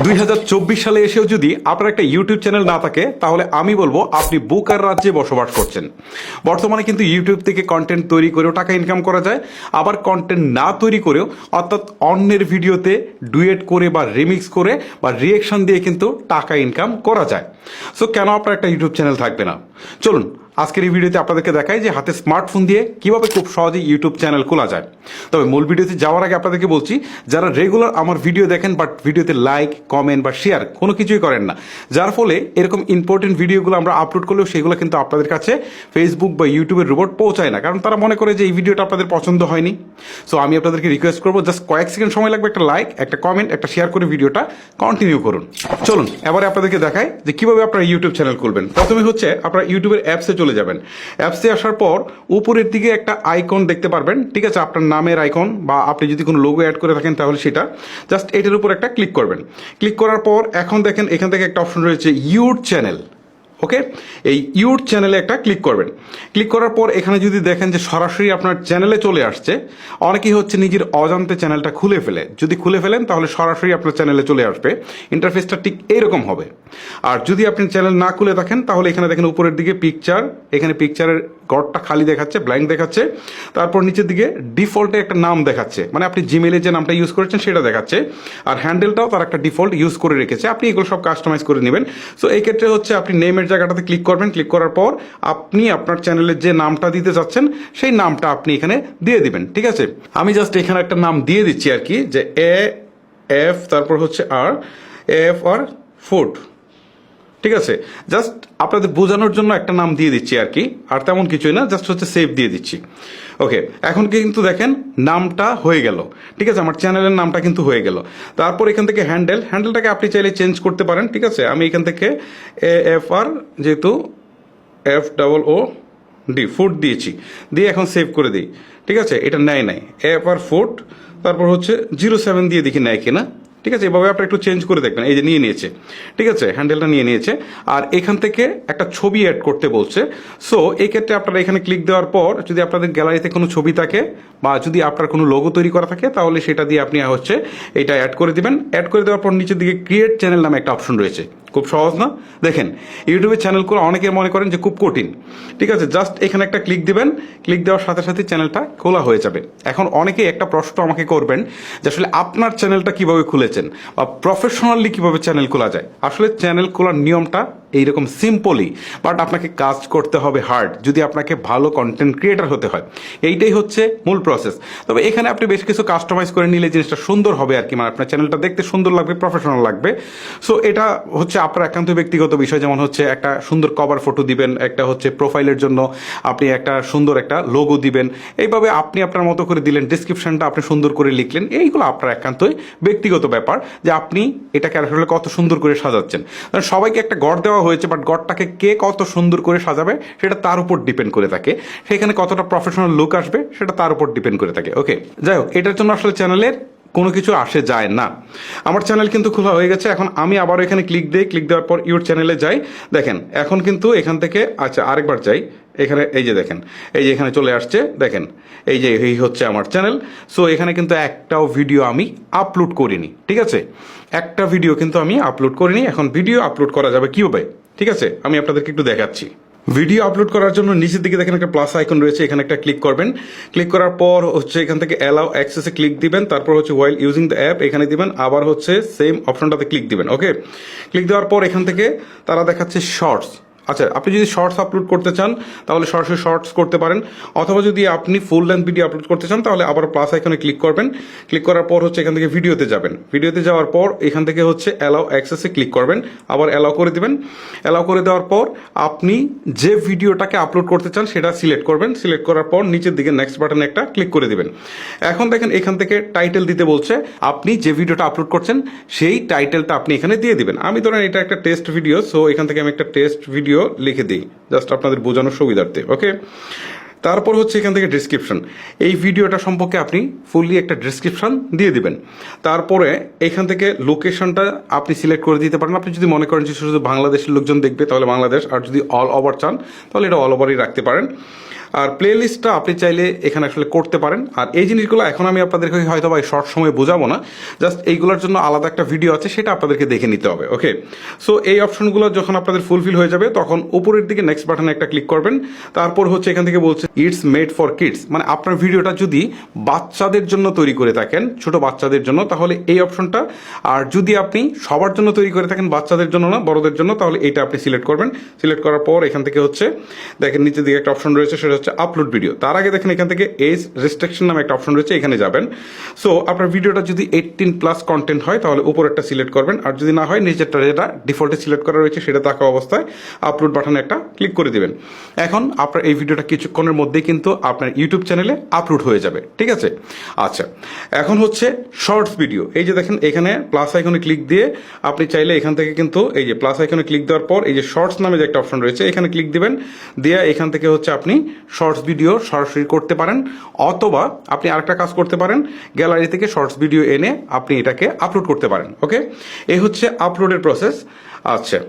2024 সালে এসেও যদি আপনার একটা ইউটিউব চ্যানেল না থাকে তাহলে আমি বলবো আপনি বোকার রাজ্যে বসবাস করছেন। বর্তমানে কিন্তু ইউটিউব থেকে কন্টেন্ট তৈরি করেও টাকা ইনকাম করা যায়, আবার কন্টেন্ট না তৈরি করেও অর্থাৎ অন্যের ভিডিওতে ডুয়েট করে বা রিমিক্স করে বা রিয়েকশন দিয়ে কিন্তু টাকা ইনকাম করা যায়। সো কেন আপনার একটা ইউটিউব চ্যানেল থাকবে না? চলুন আজকের এই ভিডিওতে আপনাদেরকে দেখাই যে হাতে স্মার্টফোন দিয়ে কিভাবে খুব সহজে ইউটিউব চ্যানেল খোলা যায়। তবে মূল ভিডিওতে যাওয়ার আগে আপনাদেরকে বলছি, যারা রেগুলার আমার ভিডিও দেখেন বাট ভিডিওতে লাইক কমেন্ট বা শেয়ার কোনো কিছুই করেন না, যার ফলে এরকম ইম্পর্টেন্ট ভিডিওগুলো আমরা আপলোড করলেও সেগুলো কিন্তু আপনাদের কাছে ফেসবুক বা ইউটিউবের রোবট পৌঁছায় না, কারণ তারা মনে করে যে এই ভিডিওটা আপনাদের পছন্দ হয়নি। সো আমি আপনাদেরকে রিকোয়েস্ট করবো, জাস্ট কয়েক সেকেন্ড সময় লাগবে, একটা লাইক একটা কমেন্ট একটা শেয়ার করে ভিডিওটা কন্টিনিউ করুন। চলুন এবারে আপনাদেরকে দেখাই যে কিভাবে আপনারা ইউটিউব চ্যানেল খুলবেন। প্রথমে হচ্ছে আপনারা ইউটিউবের অ্যাপসে চলে যাবেন। অ্যাপসে আসার পর উপরের দিকে একটা আইকন দেখতে পারবেন, ঠিক আছে, আপনার নামের আইকন বা আপনি যদি কোনো লোগো অ্যাড করে থাকেন তাহলে সেটা জাস্ট এটার উপর একটা ক্লিক করবেন। ক্লিক করার পর এখন দেখেন এখান থেকে একটা অপশন রয়েছে ইউর চ্যানেল। ওকে, এই ইউর চ্যানেলে একটা ক্লিক করবেন। ক্লিক করার পর এখানে যদি দেখেন যে সরাসরি আপনার চ্যানেলে চলে আসছে, অনেকেই হচ্ছে নিজের অজান্তে চ্যানেলটা খুলে ফেলে। যদি খুলে ফেলেন তাহলে সরাসরি আপনার চ্যানেলে চলে আসবে, ইন্টারফেসটা ঠিক এইরকম হবে। আর যদি আপনি চ্যানেল না খুলে থাকেন তাহলে এখানে দেখেন উপরের দিকে পিকচার, এখানে পিকচারের ঘরটা খালি দেখাচ্ছে, ব্ল্যাঙ্ক দেখাচ্ছে। তারপর নিচের দিকে ডিফল্টে একটা নাম দেখাচ্ছে, মানে আপনি জিমেলে যে নামটা ইউজ করেছেন সেটা দেখাচ্ছে। আর হ্যান্ডেলটাও তার একটা ডিফল্ট ইউজ করে রেখেছে, আপনি এগুলো সব কাস্টমাইজ করে নেবেন। সো এই ক্ষেত্রে হচ্ছে আপনি নেমের জায়গাটাতে ক্লিক করবেন। ক্লিক করার পর আপনি আপনার চ্যানেলের যে নামটা দিতে চাচ্ছেন সেই নামটা আপনি এখানে দিয়ে দিবেন, ঠিক আছে। আমি জাস্ট এখানে একটা নাম দিয়ে দিচ্ছি আর কি, যে এ এফ তারপর হচ্ছে আর এফ আর ফুড, ঠিক আছে। জাস্ট আপনাদের বোঝানোর জন্য একটা নাম দিয়ে দিচ্ছি আর কি, আর তেমন কিছুই না, জাস্ট হচ্ছে সেভ দিয়ে দিচ্ছি। ওকে, এখন কিন্তু দেখেন নামটা হয়ে গেল, ঠিক আছে, আমার চ্যানেলের নামটা কিন্তু হয়ে গেল। তারপর এখান থেকে হ্যান্ডেলটাকে আপনি চাইলে চেঞ্জ করতে পারেন, ঠিক আছে। আমি এখান থেকে এ এফ আর যেহেতু F double O D food দিয়েছি, দিয়ে এখন সেভ করে দিই, ঠিক আছে। এটা নেয় নাই, এফ আর ফুড তারপর হচ্ছে 07 দিয়ে দেখি নেয় কিনা, ঠিক আছে। এভাবে আপনি একটু চেঞ্জ করে দেখবেন, এই যে নিয়ে নিয়েছে, ঠিক আছে, হ্যান্ডেলটা নিয়ে নিয়েছে। আর এখান থেকে একটা ছবি অ্যাড করতে বলছে। সো এই ক্ষেত্রে আপনারা এখানে ক্লিক দেওয়ার পর যদি আপনাদের গ্যালারিতে কোনো ছবি থাকে বা যদি আপনার কোনো লোগো তৈরি করা থাকে তাহলে সেটা দিয়ে আপনি হচ্ছে এটা অ্যাড করে দিবেন। অ্যাড করে দেওয়ার পর নিচের দিকে ক্রিয়েট চ্যানেল নামে একটা অপশন রয়েছে, খুব সহজ না? দেখেন ইউটিউবে চ্যানেল করে অনেকে মনে করেন যে খুব কঠিন, ঠিক আছে। জাস্ট এখানে একটা ক্লিক দিবেন, ক্লিক দেওয়ার সাথে সাথে চ্যানেলটা খোলা হয়ে যাবে। এখন অনেকেই একটা প্রশ্ন আমাকে করবেন যে আসলে আপনার চ্যানেলটা কিভাবে খুলেছেন বা প্রফেশনালি কিভাবে চ্যানেল খোলা যায়। আসলে চ্যানেল খোলার নিয়মটা এইরকম সিম্পলই, বাট আপনাকে কাজ করতে হবে হার্ড যদি আপনাকে ভালো কন্টেন্ট ক্রিয়েটার হতে হয়। এইটাই হচ্ছে মূল প্রসেস। তবে এখানে আপনি বেশ কিছু কাস্টমাইজ করে নিলে জিনিসটা সুন্দর হবে আর কি, মানে আপনার চ্যানেলটা দেখতে সুন্দর লাগবে, প্রফেশনাল লাগবে। সো এটা হচ্ছে আপনার একান্ত ব্যক্তিগত বিষয়, যেমন হচ্ছে একটা সুন্দর কভার ফটো দিবেন, একটা হচ্ছে প্রোফাইলের জন্য আপনি একটা সুন্দর একটা লোগো দিবেন, এইভাবে আপনি আপনার মতো করে দিলেন, ডিসক্রিপশনটা আপনি সুন্দর করে লিখলেন। এইগুলো আপনার একান্তই ব্যক্তিগত ব্যাপার যে আপনি এটাকে আসলে কত সুন্দর করে সাজাচ্ছেন। কারণ সবাইকে একটা গড় দেওয়া হয়েছে, বাট গড়টাকে কে কত সুন্দর করে সাজাবে সেটা তার উপর ডিপেন্ড করে থাকে, সেখানে কতটা প্রফেশনাল লুক আসবে সেটা তার উপর ডিপেন্ড করে থাকে। ওকে, যাই হোক, এটার জন্য আসলে চ্যানেলের কোনো কিছু আসে যায় না। আমার চ্যানেল কিন্তু খোলা হয়ে গেছে। এখন আমি আবার এখানে ক্লিক দিই, ক্লিক দেওয়ার পর ইউর চ্যানেলে যাই। দেখেন এখন কিন্তু এখান থেকে, আচ্ছা আরেকবার যাই, এখানে এই যে দেখেন, এই যে এখানে চলে আসছে, দেখেন এই যে এই হচ্ছে আমার চ্যানেল। সো এখানে কিন্তু একটাও ভিডিও আমি আপলোড করিনি, ঠিক আছে, একটা ভিডিও কিন্তু আমি আপলোড করিনি। এখন ভিডিও আপলোড করা যাবে কিভাবে, ঠিক আছে, আমি আপনাদেরকে একটু দেখাচ্ছি। ভিডিও আপলোড করার জন্য নিচের দিকে দেখেন একটা প্লাস আইকন রয়েছে, এখানে একটা ক্লিক করবেন। ক্লিক করার পর হচ্ছে এখান থেকে অ্যালাউ অ্যাক্সেসে ক্লিক দিবেন, তারপর হচ্ছে ওয়াইল ইউজিং দ্য অ্যাপ এখানে দিবেন, আবার হচ্ছে সেম অপশনটাতে ক্লিক দিবেন। ওকে, ক্লিক দেওয়ার পর এখান থেকে তারা দেখাচ্ছে শর্টস। আচ্ছা, আপনি যদি শর্টস আপলোড করতে চান তাহলে সরাসরি শর্টস করতে পারেন, অথবা যদি আপনি ফুল লেন্থ ভিডিও আপলোড করতে চান তাহলে আবার প্লাস আইকনে ক্লিক করবেন। ক্লিক করার পর হচ্ছে এখান থেকে ভিডিওতে যাবেন। ভিডিওতে যাওয়ার পর এখান থেকে হচ্ছে অ্যালাউ অ্যাক্সেসে ক্লিক করবেন, আবার অ্যালাউ করে দিবেন। অ্যালাউ করে দেওয়ার পর আপনি যে ভিডিওটাকে আপলোড করতে চান সেটা সিলেক্ট করবেন। সিলেক্ট করার পর নিচের দিকে নেক্সট বাটনে একটা ক্লিক করে দিবেন। এখন দেখেন এখান থেকে টাইটেল দিতে বলছে, আপনি যে ভিডিওটা আপলোড করছেন সেই টাইটেলটা আপনি এখানে দিয়ে দিবেন। আমি ধরেন এটা একটা টেস্ট ভিডিও, সো এখান থেকে আমি একটা টেস্ট ভিডিও লিখে দিই, জাস্ট আপনাদের বোঝানোর সুবিধার্থে। ওকে, তারপর হচ্ছে এখান থেকে ডিসক্রিপশন, এই ভিডিওটা সম্পর্কে আপনি ফুললি একটা ডিসক্রিপশন দিয়ে দিবেন। তারপরে এখান থেকে লোকেশনটা আপনি সিলেক্ট করে দিতে পারেন। আপনি যদি মনে করেন যে শুধু বাংলাদেশের লোকজন দেখবে তাহলে বাংলাদেশ, আর যদি অল ওভার চান তাহলে এটা অল ওভারই রাখতে পারেন। আর প্লে লিস্টটা আপনি চাইলে এখানে আসলে করতে পারেন। আর এই জিনিসগুলো এখন আমি আপনাদেরকে হয়তো বা শর্ট সময় বোঝাবো না, জাস্ট এইগুলোর জন্য আলাদা একটা ভিডিও আছে, সেটা আপনাদেরকে দেখে নিতে হবে। ওকে, সো এই অপশনগুলো যখন আপনাদের ফুলফিল হয়ে যাবে তখন উপরের দিকে নেক্সট বাটনে একটা ক্লিক করবেন। তারপর হচ্ছে এখান থেকে বলছে ইটস মেড ফর কিডস, মানে আপনার ভিডিওটা যদি বাচ্চাদের জন্য তৈরি করে থাকেন, ছোট বাচ্চাদের জন্য, তাহলে এই অপশনটা। আর যদি আপনি সবার জন্য তৈরি করে থাকেন, বাচ্চাদের জন্য না বড়দের জন্য, তাহলে এটা আপনি সিলেক্ট করবেন। সিলেক্ট করার পর এখান থেকে হচ্ছে দেখেন নিচের দিকে একটা অপশন রয়েছে, সেটা হচ্ছে আপলোড ভিডিও। তার আগে দেখেন এখান থেকে এজ রেস্ট্রিকশন নামে একটা অপশন রয়েছে, এখানে যাবেন। সো আপনার ভিডিওটা যদি 18+ কন্টেন্ট হয় তাহলে উপরেরটা সিলেক্ট করবেন, আর যদি না হয় নিচেরটা যেটা ডিফল্টে সিলেক্ট করা রয়েছে সেটা থাকা অবস্থায় আপলোড বাটনে একটা ক্লিক করে দিবেন। এখন আপনার এই ভিডিওটা কিছুক্ষণের মধ্যেই কিন্তু আপনার ইউটিউব চ্যানেলে আপলোড হয়ে যাবে, ঠিক আছে? আচ্ছা, এখন হচ্ছে শর্টস ভিডিও। এই যে দেখেন এখানে প্লাস আইকনে ক্লিক দিয়ে আপনি চাইলে এখান থেকে কিন্তু এই যে প্লাস আইকনে ক্লিক দেওয়ার পর এই যে শর্টস নামে যে একটা অপশন রয়েছে এখানে ক্লিক দিবেন, দিয়ে এখান থেকে হচ্ছে আপনি শর্টস ভিডিও সরাসরি করতে পারেন, অথবা আপনি আরেকটা কাজ করতে পারেন, গ্যালারি থেকে শর্টস ভিডিও এনে আপনি এটাকে আপলোড করতে পারেন। ওকে, এই হচ্ছে আপলোডের প্রসেস। আচ্ছা,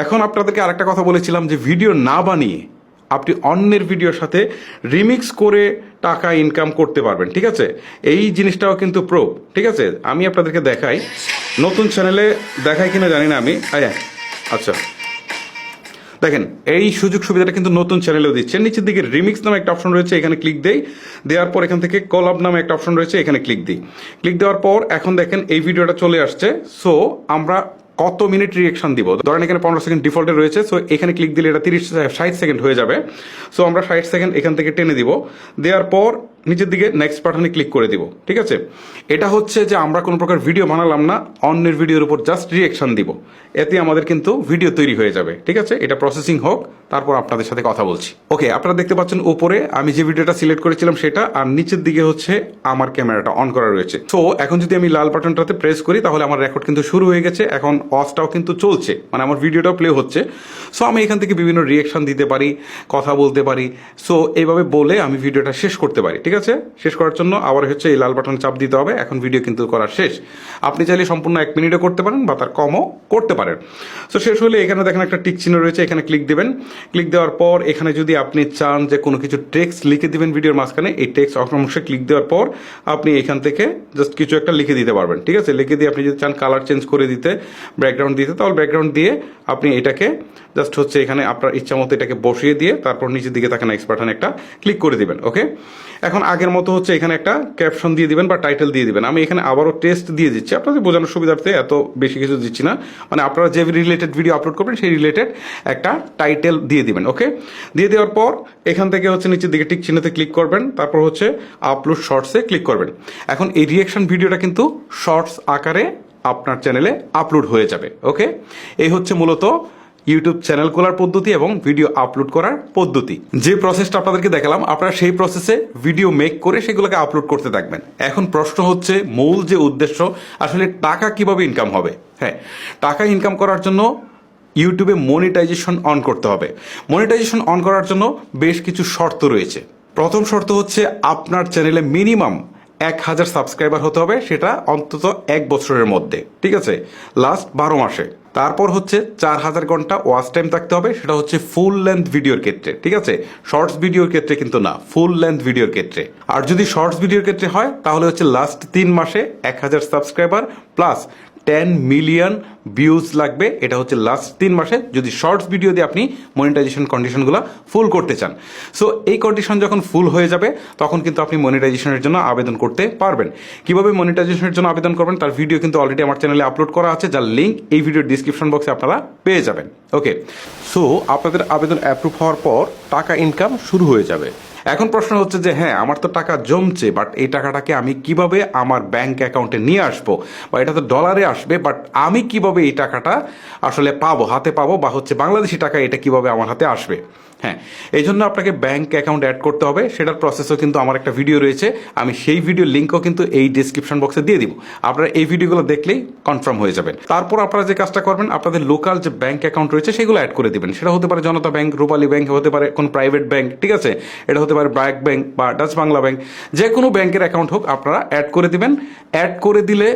এখন আপনাদেরকে আরেকটা কথা বলেছিলাম যে ভিডিও না বানিয়ে আপনি অন্যের ভিডিওর সাথে রিমিক্স করে টাকা ইনকাম করতে পারবেন, ঠিক আছে? এই জিনিসটাও কিন্তু প্রুফ, ঠিক আছে? আমি আপনাদেরকে দেখাই, নতুন চ্যানেলে দেখাই কিনা জানি না আমি। আচ্ছা দেখেন, এই সুযোগ সুবিধাটা কিন্তু নতুন চ্যানেলেও দিচ্ছে। নিচের দিকে রিমিক্স নামে একটা অপশন রয়েছে, এখানে ক্লিক দেই, দেওয়ার পর এখান থেকে কলাব নামে একটা অপশন রয়েছে, এখানে ক্লিক দিই। ক্লিক দেওয়ার পর এখন দেখেন এই ভিডিওটা চলে আসছে। সো আমরা কত মিনিট রিয়েকশন দিব, ধরেন এখানে 15 সেকেন্ড ডিফল্টে রয়েছে। সো এখানে ক্লিক দিলে এটা 60 সেকেন্ড হয়ে যাবে। সো আমরা 60 সেকেন্ড এখান থেকে টেনে দিব, দেওয়ার পর নিচের দিকে নেক্সট বাটনে ক্লিক করে দিব, ঠিক আছে? এটা হচ্ছে যে আমরা কোনো প্রকার ভিডিও বানালাম না, অন্যের ভিডিওর উপর জাস্ট রিয়েকশন দিব, এতে আমাদের কিন্তু ভিডিও তৈরি হয়ে যাবে, ঠিক আছে? এটা প্রসেসিং হোক, তারপর আপনাদের সাথে কথা বলছি। ওকে, আপনারা দেখতে পাচ্ছেন উপরে আমি যে ভিডিওটা সিলেক্ট করেছিলাম সেটা, আর নিচের দিকে হচ্ছে আমার ক্যামেরাটা অন করা রয়েছে। সো এখন যদি আমি লাল বাটনটাতে প্রেস করি তাহলে আমার রেকর্ড কিন্তু শুরু হয়ে গেছে, এখন ওয়াচটাও কিন্তু চলছে, মানে আমার ভিডিওটাও প্লে হচ্ছে। সো আমি এখান থেকে বিভিন্ন রিয়েকশন দিতে পারি, কথা বলতে পারি। সো এইভাবে বলে আমি ভিডিওটা শেষ করতে পারি, ঠিক আছে? শেষ করার জন্য আবার হচ্ছে এই লাল বাটন চাপ দিতে হবে। এখন ভিডিও কিন্তু করা শেষ। আপনি চাইলে সম্পূর্ণ 1 মিনিটে করতে পারেন বা তার কমও করতে পারেন। সো শেষ হলে এখানে দেখেন একটা টিক চিহ্ন রয়েছে, এখানে ক্লিক দেবেন। ক্লিক দেওয়ার পর এখানে যদি আপনি চান যে কোনো কিছু টেক্সট লিখে দিবেন ভিডিওর মাঝখানে, এই টেক্সট অংশে ক্লিক দেওয়ার পর আপনি এখান থেকে জাস্ট কিছু একটা লিখে দিতে পারবেন, ঠিক আছে? লিখে দিয়ে আপনি যদি চান কালার চেঞ্জ করে দিতে, ব্যাকগ্রাউন্ড দিতে, তাহলে ব্যাকগ্রাউন্ড দিয়ে আপনি এটাকে জাস্ট হচ্ছে এখানে আপনার ইচ্ছা মতো এটাকে বসিয়ে দিয়ে তারপর নিচের দিকে তাকে নেক্সট বাটন একটা ক্লিক করে দিবেন। ওকে, এখন আগের মতো হচ্ছে এখানে একটা ক্যাপশন দিয়ে দিবেন বা টাইটেল দিয়ে দিবেন। আমি এখানে আবারও টেস্ট দিয়ে দিচ্ছি আপনাদের বোঝানোর সুবিধার্থে, এত বেশি কিছু দিচ্ছি না। মানে আপনারা যে রিলেটেড ভিডিও আপলোড করবেন সেই রিলেটেড একটা টাইটেল দিয়ে দিবেন। ওকে, দিয়ে দেওয়ার পর এখান থেকে হচ্ছে নিচের দিকে টিক চিহ্নতে ক্লিক করবেন, তারপর হচ্ছে আপলোড শর্টসে ক্লিক করবেন। এখন এই রিয়েকশন ভিডিওটা কিন্তু শর্টস আকারে আপনার চ্যানেলে আপলোড হয়ে যাবে। ওকে, এই হচ্ছে মূলত ইউটিউব চ্যানেল খোলার পদ্ধতি এবং ভিডিও আপলোড করার পদ্ধতি। যে প্রসেসটা আপনাদেরকে দেখালাম, আপনারা সেই প্রসেসে ভিডিও মেক করে সেগুলোকে আপলোড করতে থাকবেন। এখন প্রশ্ন হচ্ছে, মূল যে উদ্দেশ্য, আসলে টাকা কিভাবে ইনকাম হবে? হ্যাঁ, টাকা ইনকাম করার জন্য ইউটিউবে মনিটাইজেশন অন করতে হবে। মনিটাইজেশন অন করার জন্য বেশ কিছু শর্ত রয়েছে। প্রথম শর্ত হচ্ছে আপনার চ্যানেলে মিনিমাম 1000 সাবস্ক্রাইবার হতে হবে, সেটা অন্তত 1 বছরের মধ্যে, ঠিক আছে? লাস্ট 12 মাসে। তারপর হচ্ছে 4000 ঘন্টা ওয়াচ টাইম থাকতে হবে, সেটা হচ্ছে ফুল লেন্থ ভিডিওর ক্ষেত্রে, ঠিক আছে? শর্টস ভিডিওর ক্ষেত্রে কিন্তু না, ফুল লেন্থ ভিডিওর ক্ষেত্রে। আর যদি শর্টস ভিডিওর ক্ষেত্রে হয় তাহলে হচ্ছে লাস্ট 3 মাসে 1000 সাবস্ক্রাইবার প্লাস 10 মিলিয়ন ভিউজ লাগবে। এটা হচ্ছে লাস্ট 3 মাসে যদি শর্টস ভিডিও দিয়ে আপনি মনিটাইজেশন কন্ডিশনগুলো ফুল করতে চান। সো এই কন্ডিশন যখন ফুল হয়ে যাবে তখন কিন্তু আপনি মনিটাইজেশনের জন্য আবেদন করতে পারবেন। কিভাবে মনিটাইজেশনের জন্য আবেদন করবেন তার ভিডিও কিন্তু অলরেডি আমার চ্যানেলে আপলোড করা আছে, যার লিঙ্ক এই ভিডিওর ডিসক্রিপশন বক্সে আপনারা পেয়ে যাবেন। ওকে, সো আপনাদের আবেদন অ্যাপ্রুভ হওয়ার পর টাকা ইনকাম শুরু হয়ে যাবে। এখন প্রশ্ন হচ্ছে যে হ্যাঁ, আমার তো টাকা জমছে, বাট এই টাকাটাকে আমি কিভাবে আমার ব্যাংক অ্যাকাউন্টে নিয়ে আসবো, বা এটা তো ডলারে আসবে, বাট আমি কিভাবে এই টাকাটা আসলে পাবো, হাতে পাবো, বা হচ্ছে বাংলাদেশি টাকা এটা কিভাবে আমার হাতে আসবে? হ্যাঁ, এই জন্য আপনাকে ব্যাংক অ্যাকাউন্ট অ্যাড করতে হবে। সেটার প্রসেসও কিন্তু আমার একটা ভিডিও রয়েছে, আমি সেই ভিডিওর লিঙ্কও কিন্তু এই ডিসক্রিপশন বক্সে দিয়ে দিব। আপনারা এই ভিডিওগুলো দেখলেই কনফার্ম হয়ে যাবেন। তারপর আপনারা যে কাজটা করবেন, আপনাদের লোকাল যে ব্যাংক অ্যাকাউন্ট রয়েছে সেগুলো অ্যাড করে দিবেন। সেটা হতে পারে জনতা ব্যাংক, রূপালী ব্যাংক, হতে পারে কোন প্রাইভেট ব্যাংক, ঠিক আছে? এটা হতে পারে ব্র্যাক ব্যাংক বা ডাচ বাংলা ব্যাংক, যে কোনো ব্যাংকের অ্যাকাউন্ট হোক আপনারা অ্যাড করে দিবেন। অ্যাড করে দিলে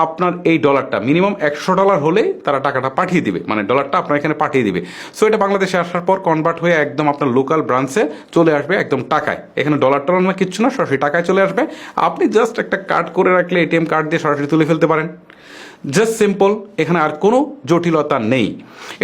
আপনার এই ডলারটা মিনিমাম $100 হলে তারা টাকাটা পাঠিয়ে দিবে, মানে ডলারটা আপনার এখানে পাঠিয়ে দিবে। সো এটা বাংলাদেশে আসার পর কনভার্ট হয়ে একদম আপনার লোকাল ব্রাঞ্চে চলে আসবে একদম টাকায়। এখানে ডলার টলার না কিচ্ছু না, সরাসরি টাকায় চলে আসবে। আপনি জাস্ট একটা কার্ড করে রাখলে এটিএম কার্ড দিয়ে সরাসরি তুলে ফেলতে পারেন। জাস্ট সিম্পল, এখানে আর কোনো জটিলতা নেই।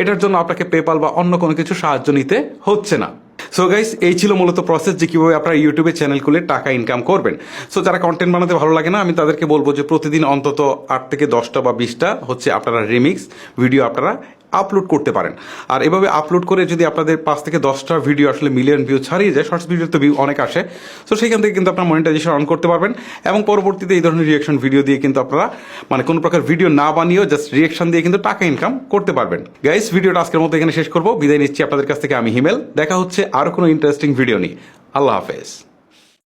এটার জন্য আপনাকে পেপাল বা অন্য কোনো কিছু সাহায্য নিতে হচ্ছে না। সো গাইস, এই ছিল মূলত প্রসেস যে কিভাবে আপনারা ইউটিউবে চ্যানেল খুলে টাকা ইনকাম করবেন। সো যারা কন্টেন্ট বানাতে ভালো লাগে না, আমি তাদেরকে বলবো যে প্রতিদিন অন্তত 8 থেকে 10টা বা 20টা হচ্ছে আপনারা রিমিক্স ভিডিও আপনারা আপলোড করতে পারেন। আর এভাবে আপলোড করে যদি আপনাদের 5 থেকে 10টা ভিডিও আসলে মিলিয়ন ভিউ ছাড়িয়ে যায়, শর্টস ভিডিও তো ভিউ অনেক আসে, সো সেখান থেকে কিন্তু আপনার মনিটাইজেশন অন করতে পারবেন। এবং পরবর্তীতে এই ধরনের রিয়েকশন ভিডিও দিয়ে কিন্তু আপনারা মানে কোনো প্রকার ভিডিও না বানিয়েও জাস্ট রিয়েকশন দিয়ে কিন্তু টাকা ইনকাম করতে পারবেন। গাইস, ভিডিওটা আজকের মতো এখানে শেষ করবো। বিদায় নিচ্ছি আপনাদের কাছ থেকে, আমি হিমেল। দেখা হচ্ছে আরো কোনো ইন্টারেস্টিং ভিডিও নিয়ে। আল্লাহ হাফেজ।